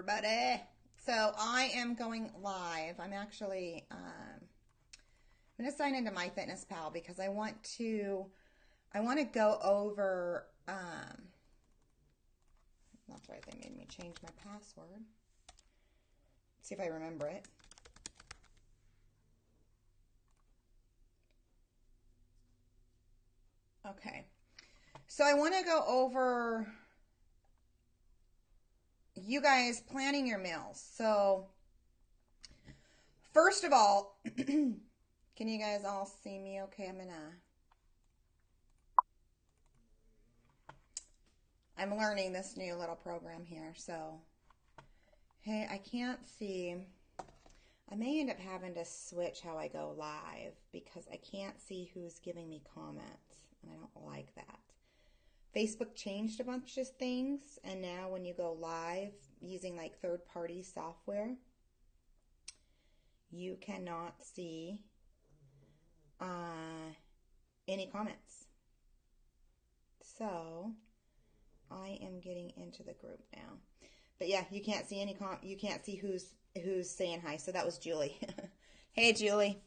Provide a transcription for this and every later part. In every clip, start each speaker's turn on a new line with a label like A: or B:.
A: everybody. So I am going live. I'm actually I'm gonna sign into MyFitnessPal because I want to go over that's right, they made me change my password. Let's see if I remember it. Okay. So I want to go over you guys planning your meals. So first of all, can you guys all see me okay? I'm learning this new little program here. So, hey, I can't see. I may end up having to switch how I go live because I can't see who's giving me comments, and I don't like that. Facebook changed a bunch of things, and now when you go live using like third-party software, you cannot see any comments. So I am getting into the group now, but yeah, you can't see any you can't see who's saying hi. So that was Julie. Hey, Julie.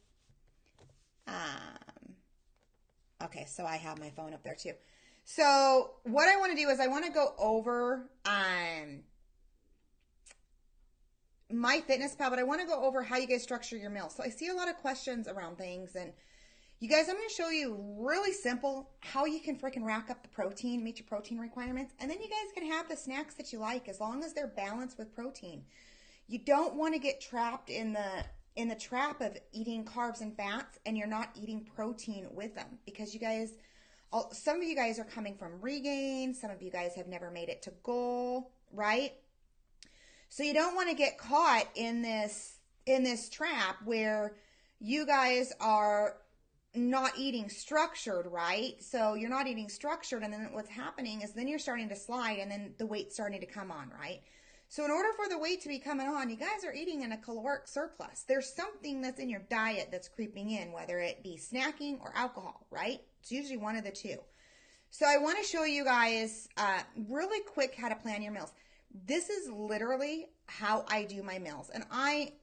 A: Okay, so I have my phone up there too. So what I want to do is I want to go over MyFitnessPal, but I want to go over how you guys structure your meals. So I see a lot of questions around things, and you guys, I'm going to show you really simple how you can freaking rack up the protein, meet your protein requirements, and then you guys can have the snacks that you like as long as they're balanced with protein. You don't want to get trapped in the trap of eating carbs and fats and you're not eating protein with them, because you guys, some of you guys are coming from regain, some of you guys have never made it to goal, right? So you don't want to get caught in this trap where you guys are not eating structured, right? So you're not eating structured, and then what's happening is then you're starting to slide, and then the weight's starting to come on, right? So in order for the weight to be coming on, you guys are eating in a caloric surplus. There's something that's in your diet that's creeping in, whether it be snacking or alcohol, right? It's usually one of the two. So I want to show you guys really quick how to plan your meals. This is literally how I do my meals. And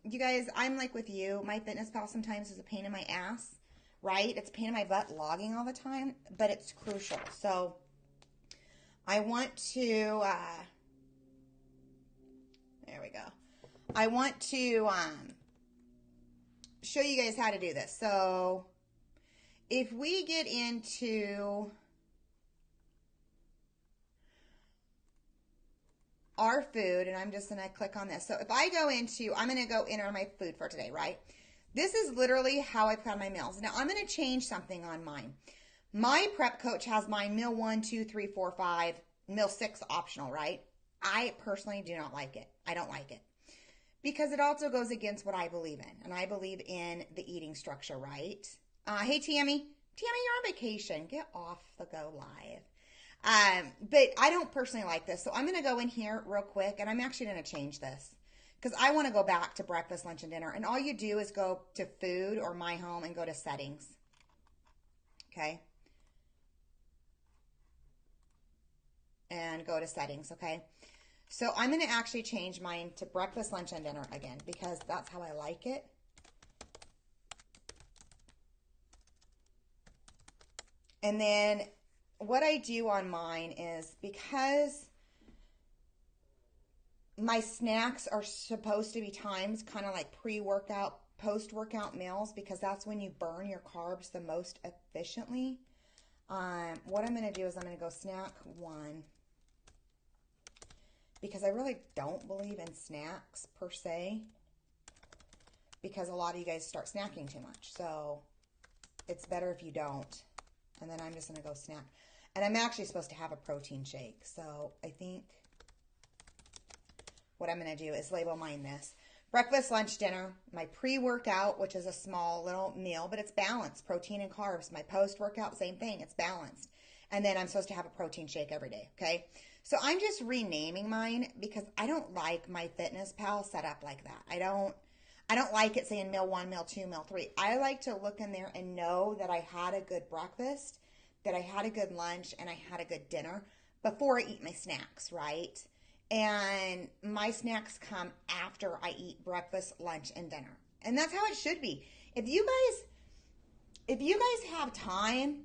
A: you guys, I'm like with you, MyFitnessPal sometimes is a pain in my ass, right? It's a pain in my butt logging all the time, but it's crucial. So I want to, there we go. I want to show you guys how to do this. So if we get into our food, and I'm just going to click on this. So if I go into, I'm going to go enter my food for today, right? This is literally how I plan my meals. Now I'm going to change something on mine. My prep coach has mine meal 1, 2, 3, 4, 5, meal 6 optional, right? I personally do not like it. I don't like it because it also goes against what I believe in. And I believe in the eating structure, right? Hey, Tammy. Tammy, you're on vacation. Get off the go live. But I don't personally like this. So I'm going to go in here real quick, and I'm actually going to change this because I want to go back to breakfast, lunch, and dinner. And all you do is go to food or my home and go to settings. Okay. And go to settings. Okay. So I'm going to actually change mine to breakfast, lunch, and dinner again because that's how I like it. And then what I do on mine is, because my snacks are supposed to be timed kind of like pre-workout, post-workout meals, because that's when you burn your carbs the most efficiently. What I'm going to do is I'm going to go snack 1, because I really don't believe in snacks per se, because a lot of you guys start snacking too much. So it's better if you don't. And then I'm just going to go snack. And I'm actually supposed to have a protein shake. So I think what I'm going to do is label mine this. Breakfast, lunch, dinner, my pre-workout, which is a small little meal, but it's balanced, protein and carbs. My post-workout, same thing, it's balanced. And then I'm supposed to have a protein shake every day, okay? So I'm just renaming mine because I don't like MyFitnessPal set up like that. I don't like it saying meal 1, meal 2, meal 3. I like to look in there and know that I had a good breakfast, that I had a good lunch, and I had a good dinner before I eat my snacks, right? And my snacks come after I eat breakfast, lunch, and dinner. And that's how it should be. If you guys have time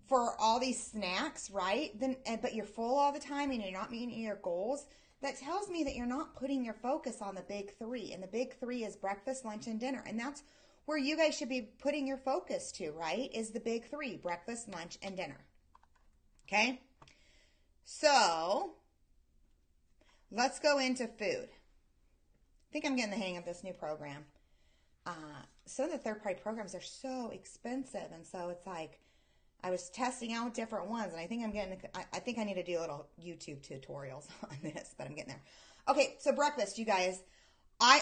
A: for all these snacks, right? Then but you're full all the time and you're not meeting your goals, that tells me that you're not putting your focus on the big three. And the big three is breakfast, lunch, and dinner. And that's where you guys should be putting your focus to, right? Is the big three: breakfast, lunch, and dinner. Okay? So let's go into food. I think I'm getting the hang of this new program. Some of the third-party programs are so expensive, and so it's like I was testing out different ones, and I think I think I need to do little YouTube tutorials on this, but I'm getting there. Okay, so breakfast, you guys.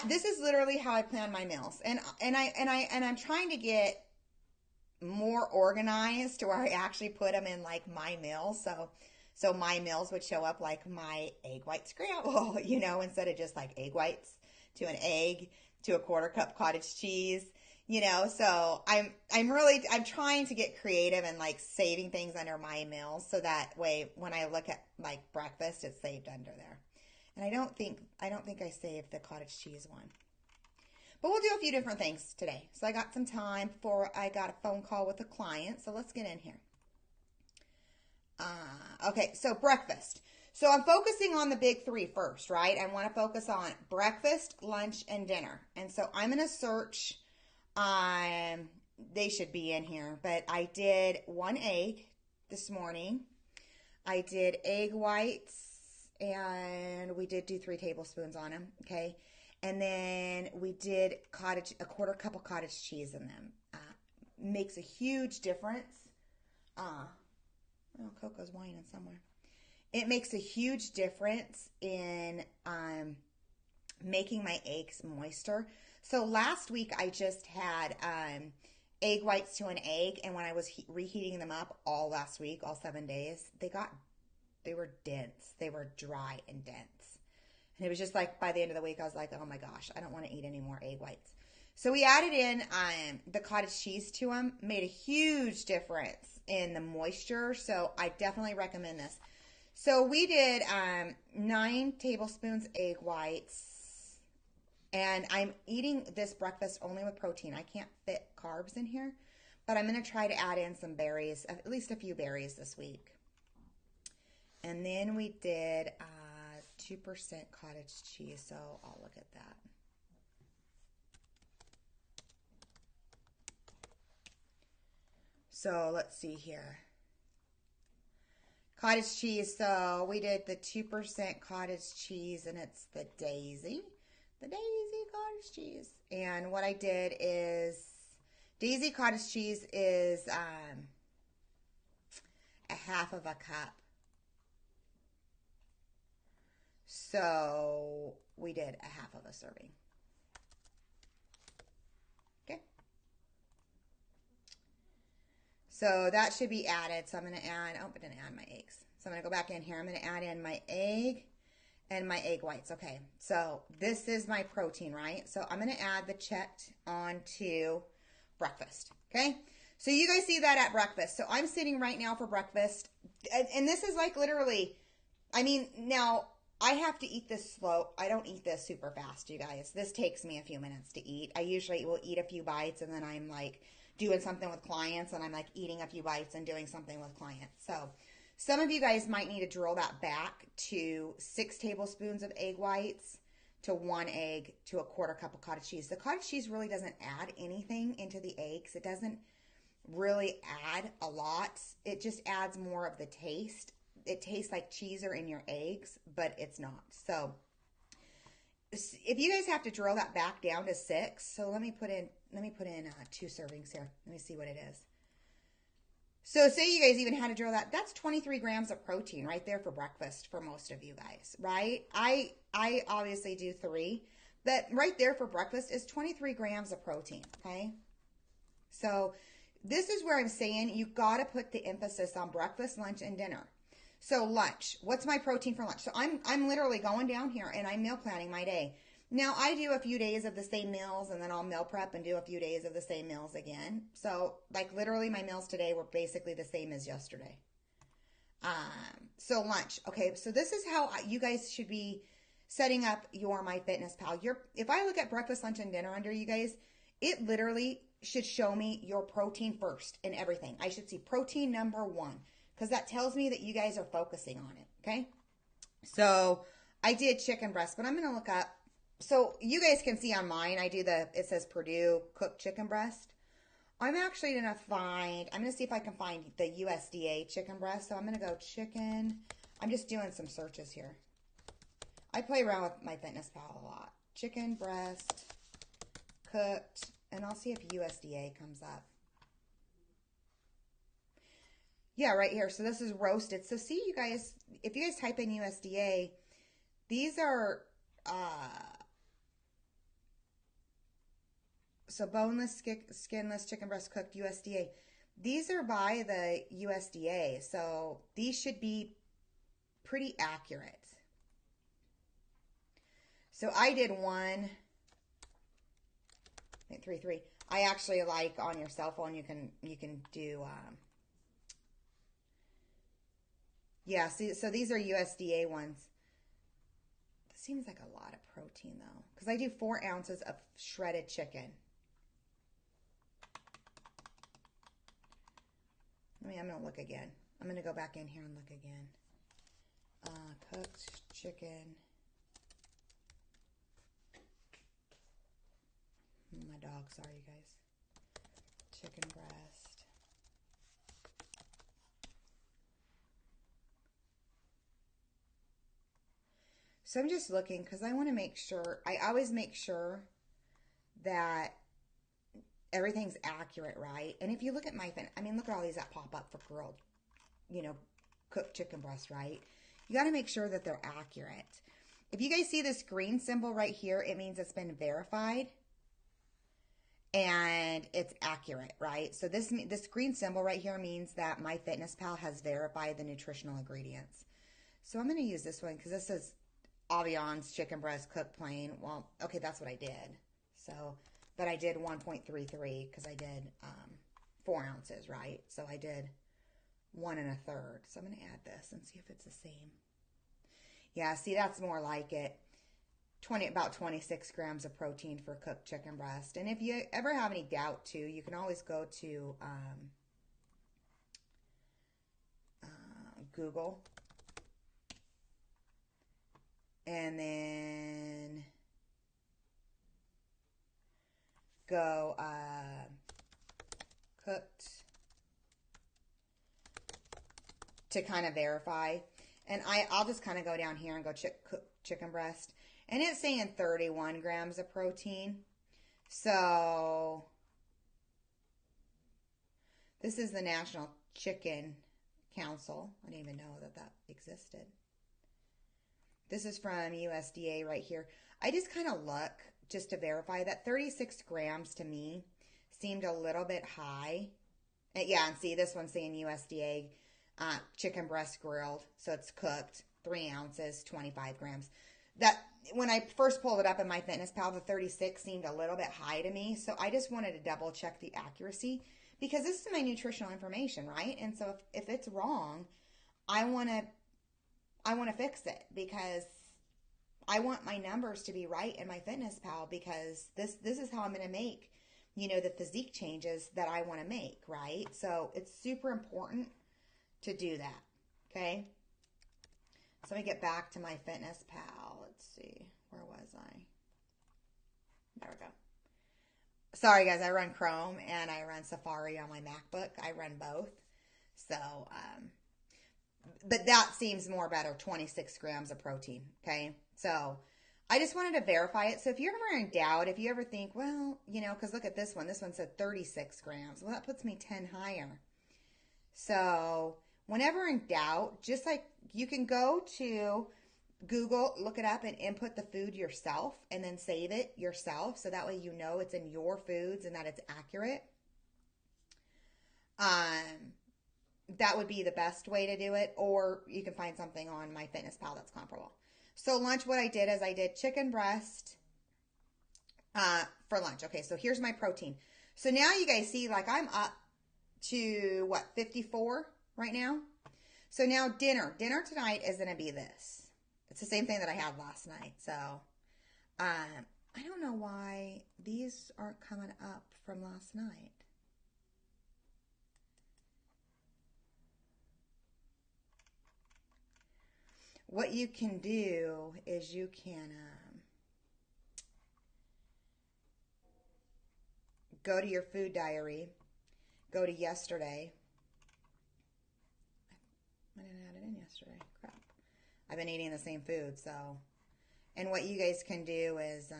A: This is literally how I plan my meals, and I'm trying to get more organized to where I actually put them in like my meals. So my meals would show up like my egg white scramble, instead of just like egg whites, to an egg, to a quarter cup cottage cheese, so I'm trying to get creative and like saving things under my meals, so that way when I look at like breakfast, it's saved under there. And I don't think I saved the cottage cheese one. But we'll do a few different things today. So I got some time before I got a phone call with a client. So let's get in here. Okay, so breakfast. So I'm focusing on the big three first, right? I want to focus on breakfast, lunch, and dinner. And so I'm going to search. They should be in here, but I did 1 egg this morning. I did egg whites, and we did do 3 tablespoons on them, okay? And then we did a quarter cup of cottage cheese in them. Makes a huge difference. Coco's whining somewhere. It makes a huge difference in making my eggs moister. So last week I just had egg whites to an egg, and when I was reheating them up all last week, all 7 days, they were dense. They were dry and dense. And it was just like by the end of the week, I was like, oh my gosh, I don't want to eat any more egg whites. So we added in the cottage cheese to them, made a huge difference in the moisture. So I definitely recommend this. So we did 9 tablespoons egg whites, and I'm eating this breakfast only with protein. I can't fit carbs in here, but I'm going to try to add in some berries, at least a few berries this week. And then we did 2% cottage cheese, so I'll look at that. So let's see here. Cottage cheese, so we did the 2% cottage cheese, and it's the Daisy cottage cheese. And what I did is, Daisy cottage cheese is a half of a cup. So we did a half of a serving. Okay. So that should be added. So I'm going to add, I didn't add my eggs. So I'm going to go back in here. I'm going to add in my egg and my egg whites. Okay. So this is my protein, right? So I'm going to add the checked onto breakfast. Okay. So you guys see that at breakfast. So I'm sitting right now for breakfast. And this is like literally, now I have to eat this slow. I don't eat this super fast, you guys. This takes me a few minutes to eat. I usually will eat a few bites, and then I'm like doing something with clients, and I'm like eating a few bites and doing something with clients. So some of you guys might need to drill that back to 6 tablespoons of egg whites, to 1 egg, to a quarter cup of cottage cheese. The cottage cheese really doesn't add anything into the eggs. It doesn't really add a lot. It just adds more of the taste. It tastes like cheese in your eggs, but it's not. So if you guys have to drill that back down to 6, so let me put in 2 servings here. Let me see what it is. So say you guys even had to drill that. That's 23 grams of protein right there for breakfast for most of you guys, right? I obviously do 3, but right there for breakfast is 23 grams of protein, okay? So this is where I'm saying you got to put the emphasis on breakfast, lunch, and dinner. So lunch, what's my protein for lunch? So I'm literally going down here and I'm meal planning my day. Now I do a few days of the same meals, and then I'll meal prep and do a few days of the same meals again. So like literally my meals today were basically the same as yesterday. So lunch. Okay, so this is how you guys should be setting up your MyFitnessPal. If I look at breakfast, lunch, and dinner under you guys, it literally should show me your protein first in everything. I should see protein number one because that tells me that you guys are focusing on it. Okay, so I did chicken breast, but I'm going to look up. So you guys can see on mine, it says Purdue cooked chicken breast. I'm actually going to I'm going to see if I can find the USDA chicken breast. So I'm going to go chicken. I'm just doing some searches here. I play around with MyFitnessPal a lot. Chicken breast, cooked, and I'll see if USDA comes up. Yeah, right here. So this is roasted. So see, you guys, if you guys type in USDA, these are, so boneless, skinless chicken breast cooked USDA. These are by the USDA, so these should be pretty accurate. So I did 1.33. I actually like on your cell phone you can do yeah, see, so these are USDA ones. This seems like a lot of protein though, because I do 4 ounces of shredded chicken. I'm going to look again. I'm going to go back in here and look again. Cooked chicken. My dog, sorry you guys. Chicken breast. So I'm just looking because I want to make sure, I always make sure that everything's accurate, right? And if you look at look at all these that pop up for grilled, cooked chicken breast, right? You got to make sure that they're accurate. If you guys see this green symbol right here, it means it's been verified and it's accurate, right? So this green symbol right here means that MyFitnessPal has verified the nutritional ingredients. So I'm going to use this one because this says Avian's chicken breast cooked plain. Well, okay, that's what I did. So, but I did 1.33 because I did 4 ounces, right? So I did 1 1/3. So I'm going to add this and see if it's the same. Yeah, see, that's more like it. About 26 grams of protein for cooked chicken breast. And if you ever have any doubt too, you can always go to Google and then go cooked to kind of verify. And I'll just kind of go down here and go cook chicken breast. And it's saying 31 grams of protein. So this is the National Chicken Council. I didn't even know that existed. This is from USDA right here. I just kind of look just to verify that 36 grams to me seemed a little bit high. Yeah, and see, this one's saying USDA chicken breast grilled. So it's cooked, 3 ounces, 25 grams. That when I first pulled it up in MyFitnessPal, the 36 seemed a little bit high to me. So I just wanted to double check the accuracy because this is my nutritional information, right? And so if it's wrong, I want to fix it because I want my numbers to be right in MyFitnessPal because this is how I'm going to make, the physique changes that I want to make, right? So it's super important to do that, okay? So let me get back to MyFitnessPal. Let's see. Where was I? There we go. Sorry, guys. I run Chrome and I run Safari on my MacBook. I run both. So, but that seems more better, 26 grams of protein, okay? So, I just wanted to verify it. So, if you're ever in doubt, if you ever think, well, because look at this one. This one said 36 grams. Well, that puts me 10 higher. So, whenever in doubt, just like you can go to Google, look it up and input the food yourself and then save it yourself. So that way it's in your foods and that it's accurate. That would be the best way to do it. Or you can find something on MyFitnessPal that's comparable. So lunch, what I did is I did chicken breast for lunch. Okay, so here's my protein. So now you guys see, like I'm up to, 54 right now? So now dinner. Dinner tonight is going to be this. It's the same thing that I had last night. So I don't know why these aren't coming up from last night. What you can do is you can go to your food diary, go to yesterday. I didn't add it in yesterday. Crap. I've been eating the same food, so. And what you guys can do is, I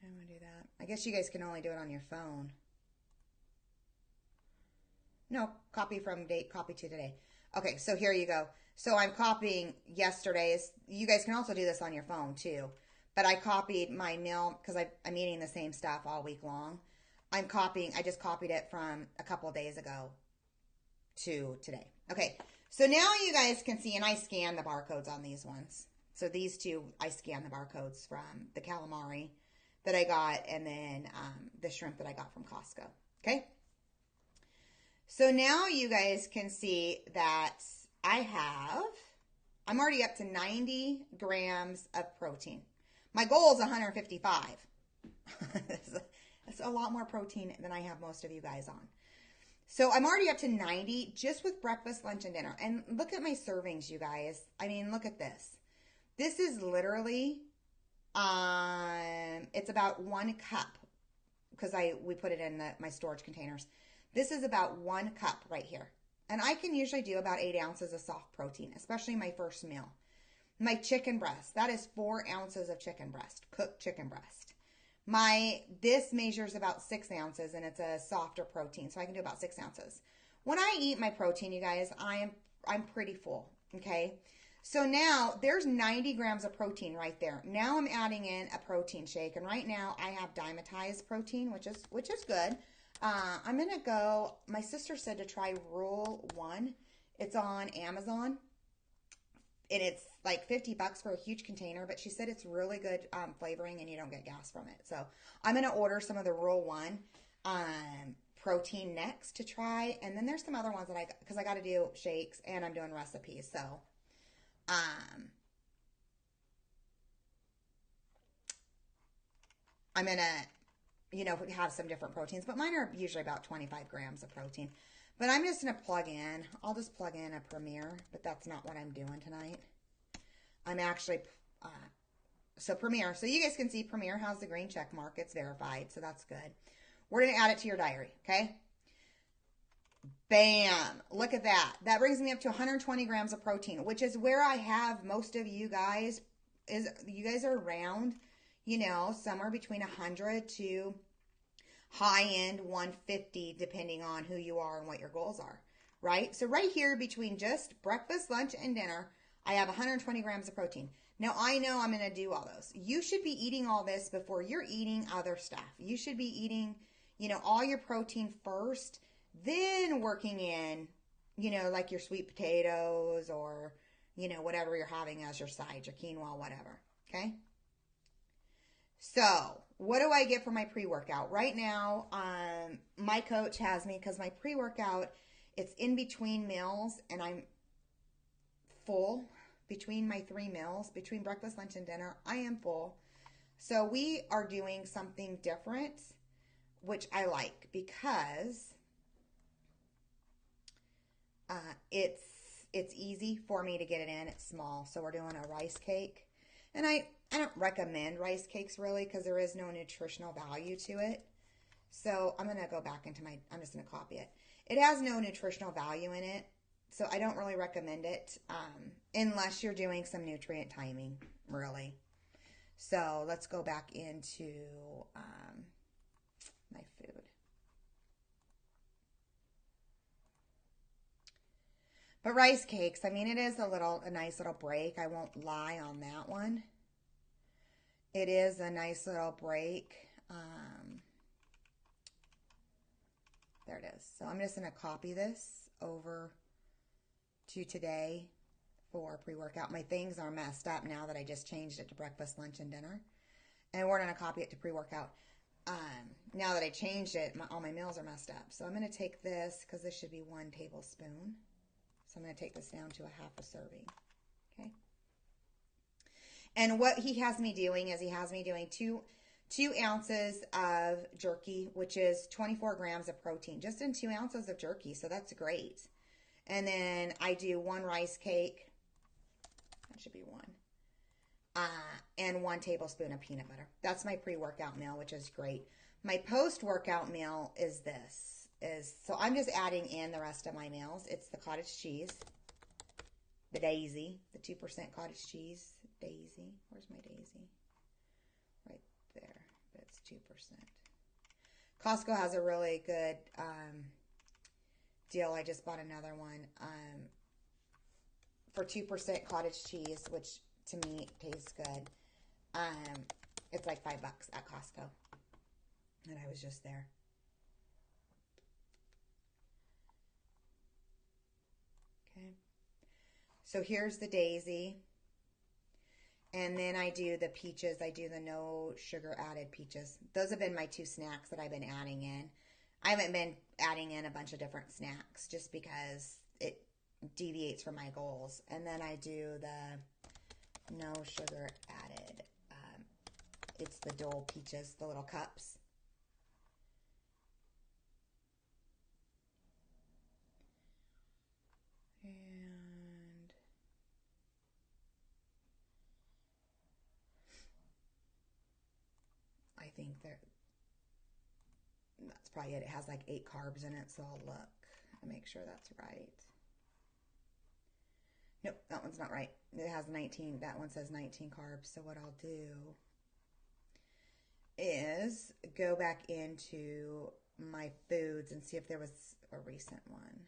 A: don't want to do that. I guess you guys can only do it on your phone. No, copy from date, copy to today. Okay, so here you go. So I'm copying yesterday's. You guys can also do this on your phone too. But I copied my meal because I'm eating the same stuff all week long. I just copied it from a couple of days ago to today. Okay, so now you guys can see, and I scan the barcodes on these ones. So these two, I scan the barcodes from the calamari that I got and then the shrimp that I got from Costco. Okay. So now you guys can see that I'm already up to 90 grams of protein. My goal is 155. That's a lot more protein than I have most of you guys on. So I'm already up to 90 just with breakfast, lunch, and dinner. And look at my servings, you guys. I mean, look at this. This is literally, it's about 1 cup because we put it in my storage containers. This is about 1 cup right here. And I can usually do about 8 ounces of soft protein, especially my first meal. My chicken breast, that is 4 ounces of chicken breast, cooked chicken breast. This measures about 6 ounces and it's a softer protein, so I can do about 6 ounces. When I eat my protein, you guys, I'm pretty full, okay? So now there's 90 grams of protein right there. Now I'm adding in a protein shake, and right now I have Dymatize protein, which is good. I'm going to go, my sister said to try Rule 1. It's on Amazon. And it's like $50 for a huge container, but she said it's really good flavoring and you don't get gas from it. So I'm going to order some of the Rule 1 protein next to try. And then there's some other ones that because I got to do shakes and I'm doing recipes. So, I'm going to, have some different proteins, but mine are usually about 25 grams of protein. But I'm just going to plug in. I'll just plug in a Premier, but that's not what I'm doing tonight. I'm actually, so Premier. So you guys can see Premier has the green check mark. It's verified, so that's good. We're going to add it to your diary, okay? Bam. Look at that. That brings me up to 120 grams of protein, which is where I have most of you guys. You guys are around, somewhere between 100 to high-end 150, depending on who you are and what your goals are, right? So right here between just breakfast, lunch, and dinner, I have 120 grams of protein. Now, I know I'm going to do all those. You should be eating all this before you're eating other stuff. You should be eating, all your protein first, then working in, like your sweet potatoes or, whatever you're having as your side, your quinoa, whatever, okay? So, what do I get for my pre-workout? Right now, my coach has me, because my pre-workout, it's in between meals, and I'm full between my 3 meals, between breakfast, lunch, and dinner. I am full. So, we are doing something different, which I like, because it's easy for me to get it in. It's small. So, we're doing a rice cake. And I don't recommend rice cakes really because there is no nutritional value to it. So I'm going to go back into I'm just going to copy it. It has no nutritional value in it. So I don't really recommend it unless you're doing some nutrient timing, really. So let's go back into my food. But rice cakes, I mean, it is a nice little break. I won't lie on that one. It is a nice little break. There it is. So I'm just going to copy this over to today for pre-workout. My things are messed up now that I just changed it to breakfast, lunch, and dinner. And we're going to copy it to pre-workout. Now that I changed it, all my meals are messed up. So I'm going to take this, because this should be 1 tablespoon. So I'm going to take this down to a half a serving. Okay. And what he has me doing is he has me doing two ounces of jerky, which is 24 grams of protein, just in 2 ounces of jerky. So that's great. And then I do 1 rice cake. That should be 1. And 1 tablespoon of peanut butter. That's my pre-workout meal, which is great. My post-workout meal is this. So I'm just adding in the rest of my meals. It's the cottage cheese, the Daisy, the 2% cottage cheese, Daisy. Where's my Daisy? Right there. That's 2%. Costco has a really good deal. I just bought another one for 2% cottage cheese, which to me tastes good. It's like $5 at Costco. And I was just there. Okay. So here's the Daisy. And then I do the peaches. I do the no sugar added peaches. Those have been my 2 snacks that I've been adding in. I haven't been adding in a bunch of different snacks just because it deviates from my goals. And then I do the no sugar added. It's the Dole peaches, the little cups. And I think that's probably it. It has like 8 carbs in it, so I'll look and make sure that's right. Nope, that one's not right. It has 19. That one says 19 carbs. So what I'll do is go back into my foods and see if there was a recent one.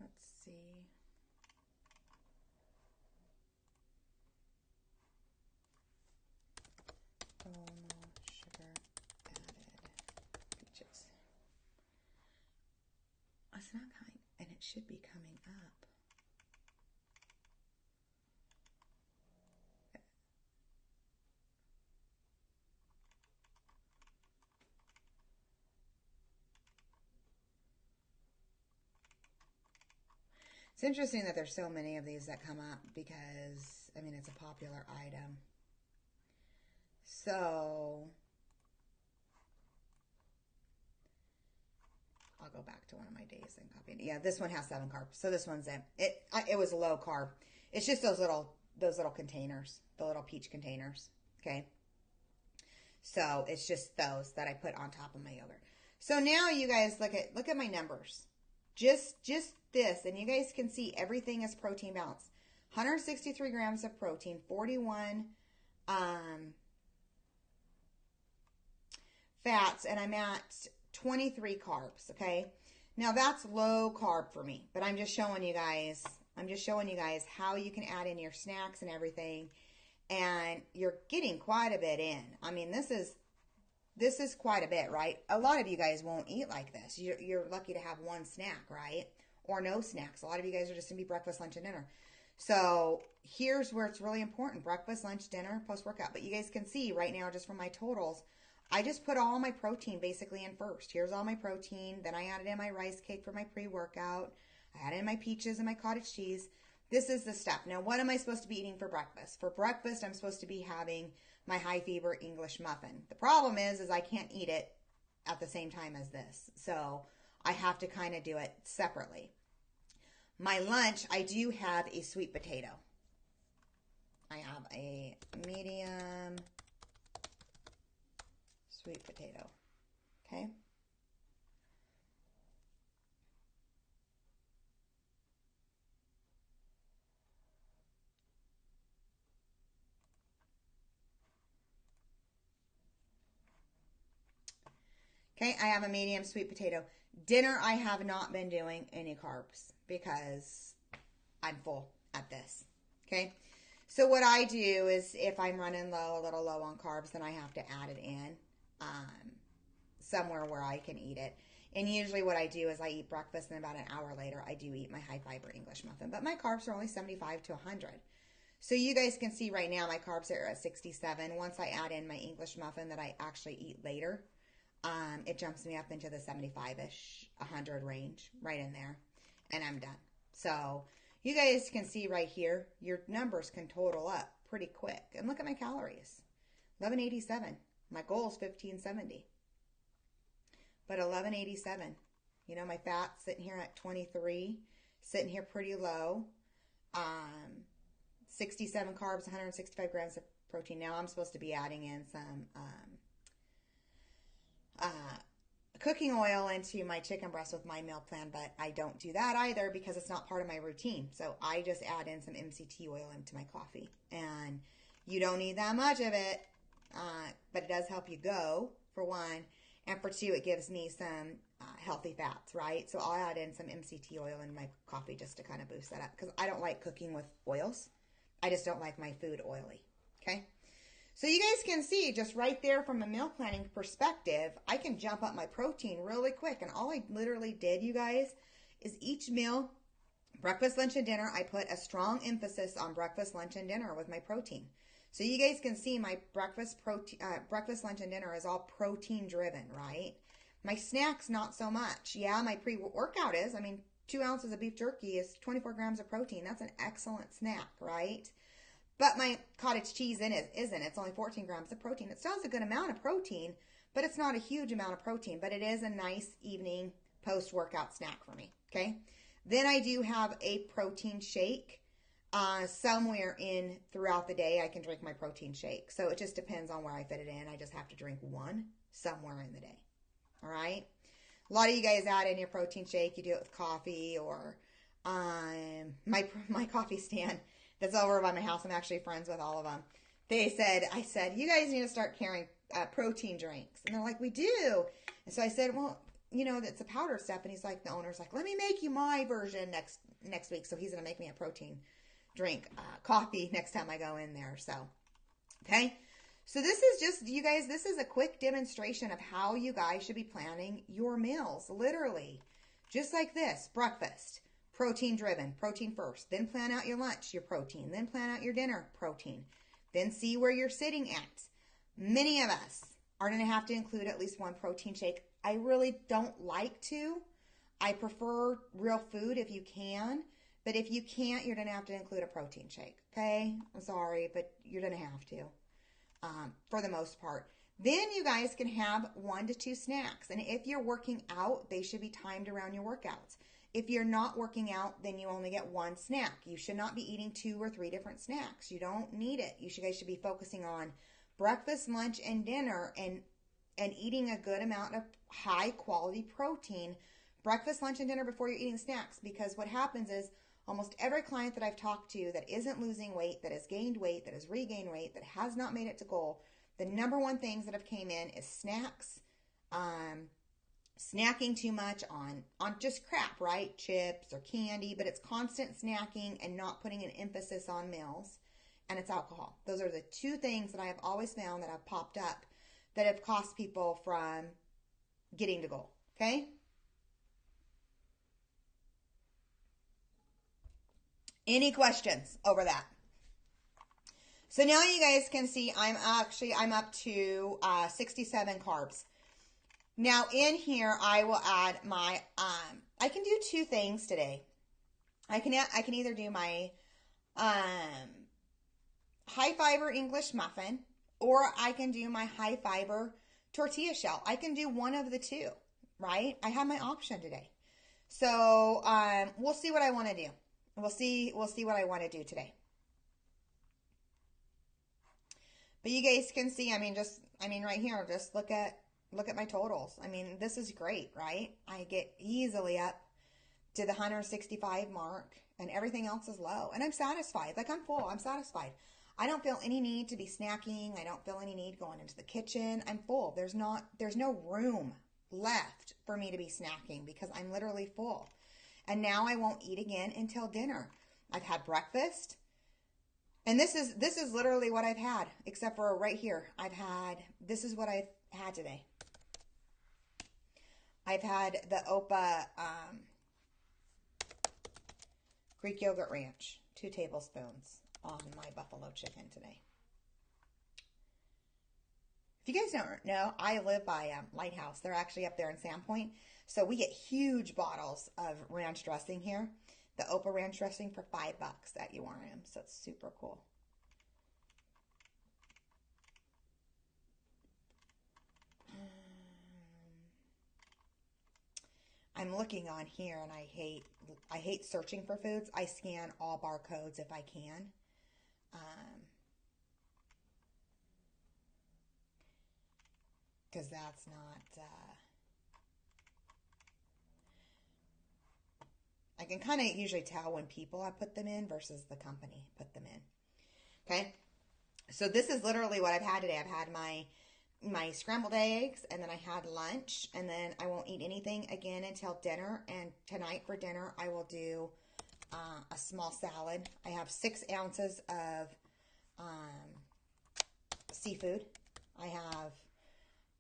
A: Let's see. Oh, no sugar added peaches. It's not coming, and it should be coming up. It's interesting that there's so many of these that come up because, I mean, it's a popular item. So I'll go back to one of my days and copy it. Yeah, this one has 7 carbs. So this one's in. It was low carb. It's just those little containers, the little peach containers. Okay. So it's just those that I put on top of my yogurt. So now you guys look at my numbers. Just this, and you guys can see everything is protein balanced. 163 grams of protein, 41 fats, and I'm at 23 carbs. Okay, now that's low carb for me, but I'm just showing you guys. How you can add in your snacks and everything, and you're getting quite a bit in. I mean, this is quite a bit, right? A lot of you guys won't eat like this. You're lucky to have one snack, right? Or no snacks. A lot of you guys are just going to be breakfast, lunch, and dinner. So here's where it's really important. Breakfast, lunch, dinner, post-workout. But you guys can see right now, just from my totals, I just put all my protein basically in first. Here's all my protein. Then I added in my rice cake for my pre-workout. I added in my peaches and my cottage cheese. This is the stuff. Now, what am I supposed to be eating for breakfast? For breakfast, I'm supposed to be having my high fever English muffin. The problem is I can't eat it at the same time as this. So I have to kind of do it separately. My lunch, I do have a sweet potato. I have a medium sweet potato. Okay. Okay, I have a medium sweet potato. Dinner, I have not been doing any carbs because I'm full at this. Okay, so what I do is if I'm running a little low on carbs, then I have to add it in somewhere where I can eat it. And usually what I do is I eat breakfast, and about an hour later, I do eat my high fiber English muffin. But my carbs are only 75 to 100. So you guys can see right now my carbs are at 67. Once I add in my English muffin that I actually eat later, it jumps me up into the 75-ish, 100 range, right in there. And I'm done. So you guys can see right here, your numbers can total up pretty quick. And look at my calories. 1187. My goal is 1570. But 1187. You know, my fat's sitting here at 23. Sitting here pretty low. 67 carbs, 165 grams of protein. Now I'm supposed to be adding in some cooking oil into my chicken breast with my meal plan, but I don't do that either because it's not part of my routine. So I just add in some MCT oil into my coffee. And you don't need that much of it, but it does help you go, for one. And for two, it gives me some healthy fats, right? So I'll add in some MCT oil in my coffee just to kind of boost that up because I don't like cooking with oils. I just don't like my food oily, okay? So you guys can see just right there from a meal planning perspective, I can jump up my protein really quick. And all I literally did, you guys, is each meal, breakfast, lunch, and dinner, I put a strong emphasis on breakfast, lunch, and dinner with my protein. So you guys can see my breakfast, lunch, and dinner is all protein driven, right? My snacks, not so much. Yeah, my pre-workout is. I mean, 2 ounces of beef jerky is 24 grams of protein. That's an excellent snack, right? But my cottage cheese isn't. It's only 14 grams of protein. It still has a good amount of protein, but it's not a huge amount of protein. But it is a nice evening post-workout snack for me, okay? Then I do have a protein shake. Somewhere in throughout the day, I can drink my protein shake. So it just depends on where I fit it in. I just have to drink one somewhere in the day, all right? A lot of you guys add in your protein shake. You do it with coffee or my coffee stand that's over by my house. I'm actually friends with all of them. I said, you guys need to start carrying protein drinks. And they're like, we do. And so I said, well, you know, that's a powder step. And he's like, the owner's like, let me make you my version next week. So he's going to make me a protein drink, coffee next time I go in there. So, okay. So this is just, you guys, this is a quick demonstration of how you guys should be planning your meals. Literally, just like this. Breakfast, protein driven, protein first. Then plan out your lunch, your protein. Then plan out your dinner, protein. Then see where you're sitting at. Many of us are going to have to include at least one protein shake. I really don't like to. I prefer real food if you can. But if you can't, you're going to have to include a protein shake. Okay? I'm sorry, but you're going to have to. For the most part. Then you guys can have 1 to 2 snacks. And if you're working out, they should be timed around your workouts. If you're not working out, then you only get 1 snack. You should not be eating 2 or 3 different snacks. You don't need it. You guys should be focusing on breakfast, lunch, and dinner and eating a good amount of high quality protein. Breakfast, lunch, and dinner before you're eating snacks. Because what happens is almost every client that I've talked to that isn't losing weight, that has gained weight, that has regained weight, that has not made it to goal, the number one things that have came in is snacks, snacking too much on just crap, right? Chips or candy, but it's constant snacking and not putting an emphasis on meals, and it's alcohol. Those are the 2 things that I have always found that have popped up that have cost people from getting to goal, okay? Any questions over that? So now you guys can see I'm up to 67 carbs. Now in here I will add my I can do 2 things today. I can either do my high fiber English muffin or I can do my high fiber tortilla shell. I can do one of the 2, right? I have my option today. So we'll see what I want to do. We'll see what I want to do today. But you guys can see, right here, just look at my totals. I mean, this is great, right? I get easily up to the 165 mark and everything else is low. And I'm satisfied. Like, I'm full. I'm satisfied. I don't feel any need to be snacking. I don't feel any need going into the kitchen. I'm full. There's no room left for me to be snacking because I'm literally full. And now I won't eat again until dinner. I've had breakfast. And this is literally what I've had, except for right here. This is what I've had today. I've had the Opa Greek yogurt ranch, 2 tablespoons on my buffalo chicken today. If you guys don't know, I live by Lighthouse. They're actually up there in Sandpoint. So we get huge bottles of ranch dressing here. The Opa ranch dressing for $5 at URM. So it's super cool. I'm looking on here and I hate searching for foods. I scan all barcodes if I can. Because that's not, I can kind of usually tell when people I put them in versus the company put them in. Okay. So this is literally what I've had today. I've had my scrambled eggs, and then I had lunch, and then I won't eat anything again until dinner. And tonight for dinner, I will do a small salad. I have 6 ounces of seafood.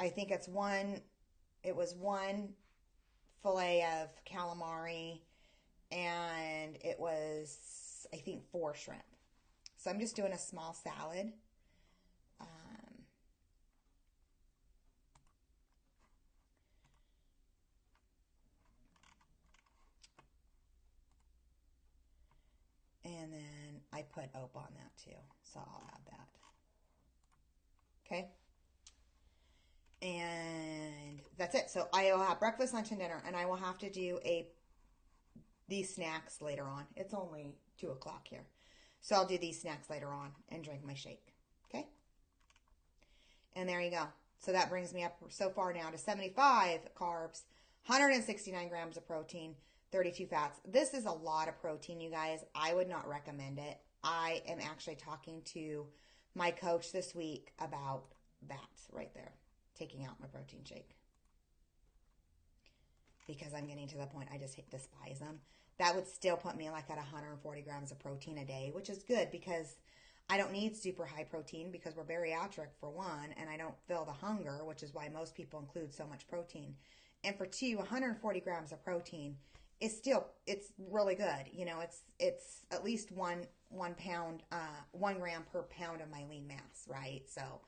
A: I think it was one fillet of calamari, and it was, I think, 4 shrimp. So I'm just doing a small salad. And then I put Opa on that too. So I'll add that. Okay. And that's it. So I will have breakfast, lunch, and dinner. And I will have to do these snacks later on. It's only 2 o'clock here. So I'll do these snacks later on and drink my shake. Okay. And there you go. So that brings me up so far now to 75 carbs, 169 grams of protein, 32 fats. This is a lot of protein, you guys. I would not recommend it. I am actually talking to my coach this week about that right there, taking out my protein shake. Because I'm getting to the point I just despise them. That would still put me like at 140 grams of protein a day, which is good because I don't need super high protein because we're bariatric for one, and I don't feel the hunger, which is why most people include so much protein. And for 140 grams of protein is still, it's really good. You know, it's at least 1 pound, 1 gram per pound of my lean mass, right? So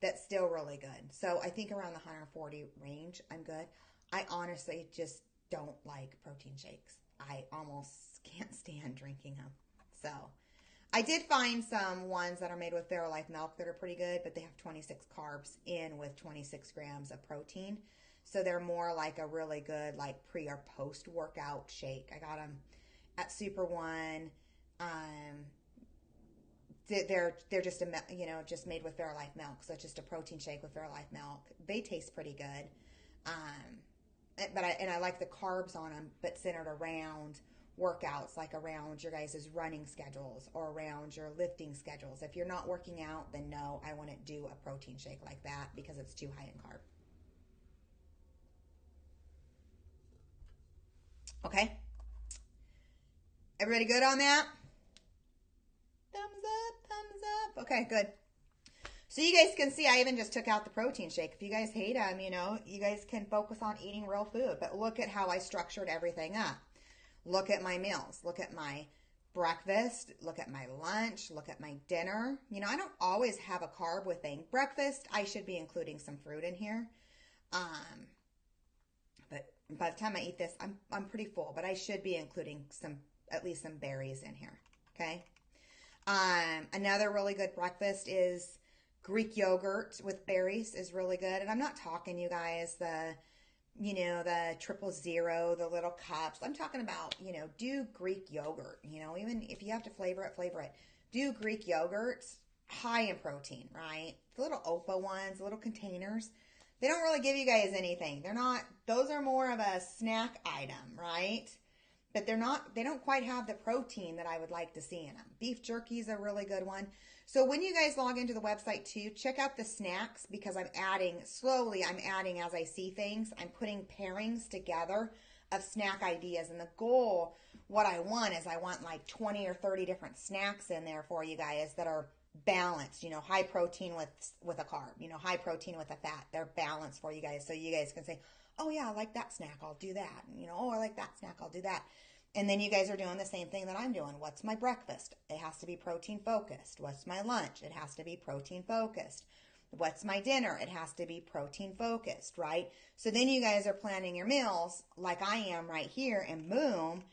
A: that's still really good. So I think around the 140 range, I'm good. I honestly just don't like protein shakes. I almost can't stand drinking them. So I did find some ones that are made with Fairlife milk that are pretty good, but they have 26 carbs in with 26 grams of protein. So they're more like a really good like pre or post workout shake. I got them at Super One. They're just just made with Fairlife milk. So it's just a protein shake with Fairlife milk. They taste pretty good. But I like the carbs on them, but centered around workouts, like around your guys' running schedules or around your lifting schedules. If you're not working out, then no, I wouldn't do a protein shake like that because it's too high in carb. Okay? Everybody good on that? Thumbs up, thumbs up. Okay, good. So you guys can see I even just took out the protein shake. If you guys hate them, you guys can focus on eating real food. But look at how I structured everything up. Look at my meals. Look at my breakfast. Look at my lunch. Look at my dinner. I don't always have a carb with thing. Breakfast, I should be including some fruit in here. But by the time I eat this, I'm pretty full. But I should be including at least some berries in here. Okay. Another really good breakfast is Greek yogurt with berries is really good. And I'm not talking, you guys, the 000, the little cups. I'm talking about, do Greek yogurt, even if you have to flavor it. Do Greek yogurts, high in protein, right? The little Opa ones, the little containers, they don't really give you guys anything. Those are more of a snack item, right? But they don't quite have the protein that I would like to see in them. Beef jerky is a really good one. So when you guys log into the website too, check out the snacks because I'm adding as I see things. I'm putting pairings together of snack ideas. And the goal, what I want is I want like 20 or 30 different snacks in there for you guys that are balanced, high protein with a carb, high protein with a fat. They're balanced for you guys. So you guys can say, oh yeah, I like that snack, I'll do that. And, oh, I like that snack, I'll do that. And then you guys are doing the same thing that I'm doing. What's my breakfast? It has to be protein focused. What's my lunch? It has to be protein focused. What's my dinner? It has to be protein focused, right? So then you guys are planning your meals like I am right here, and boom,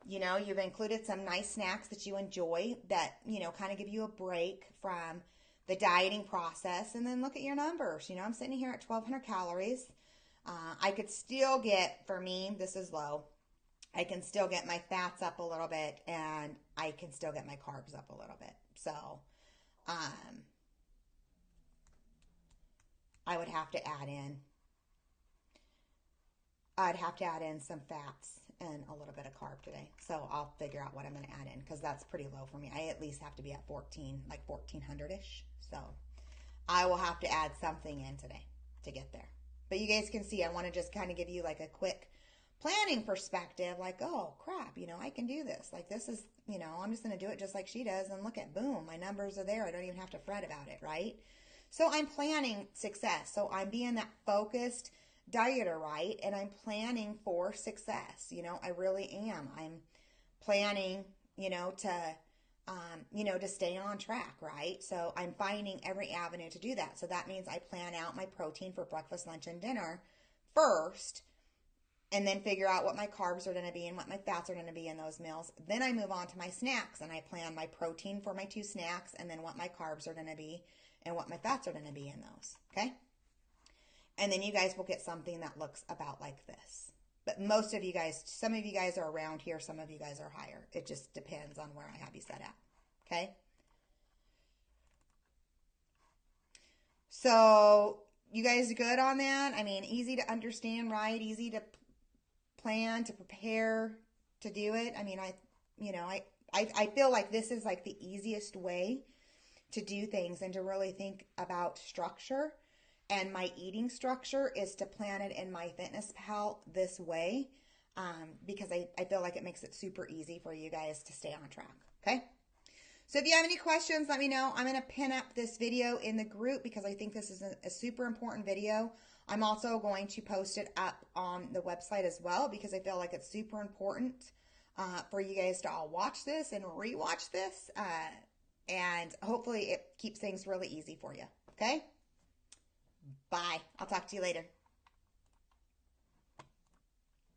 A: you've included some nice snacks that you enjoy that, kind of give you a break from the dieting process. And then look at your numbers. I'm sitting here at 1,200 calories. I could still get, for me, this is low. I can still get my fats up a little bit, and I can still get my carbs up a little bit. So, I would have to add in, some fats and a little bit of carb today. So I'll figure out what I'm going to add in, because that's pretty low for me. I at least have to be at 1,400-ish. So I will have to add something in today to get there. But you guys can see, I want to just kind of give you like a quick planning perspective, like, oh crap, I can do this. Like, this is, I'm just going to do it just like she does, and look at, boom, my numbers are there. I don't even have to fret about it, right? So I'm planning success. So I'm being that focused dieter, right? And I'm planning for success. I really am. I'm planning, to stay on track, right? So I'm finding every avenue to do that. So that means I plan out my protein for breakfast, lunch, and dinner first, and then figure out what my carbs are going to be and what my fats are going to be in those meals. Then I move on to my snacks, and I plan my protein for my 2 snacks, and then what my carbs are going to be and what my fats are going to be in those, okay? And then you guys will get something that looks about like this. But most of you guys, some of you guys are around here, some of you guys are higher. It just depends on where I have you set at, okay? So you guys good on that? I mean, easy to understand, right? Easy to plan, to prepare, to do it. I mean, I feel like this is like the easiest way to do things and to really think about structure. And my eating structure is to plan it in MyFitnessPal this way, because I feel like it makes it super easy for you guys to stay on track, okay? So if you have any questions, let me know. I'm going to pin up this video in the group because I think this is a super important video. I'm also going to post it up on the website as well, because I feel like it's super important for you guys to all watch this and rewatch this. And hopefully it keeps things really easy for you, okay? Bye. I'll talk to you later.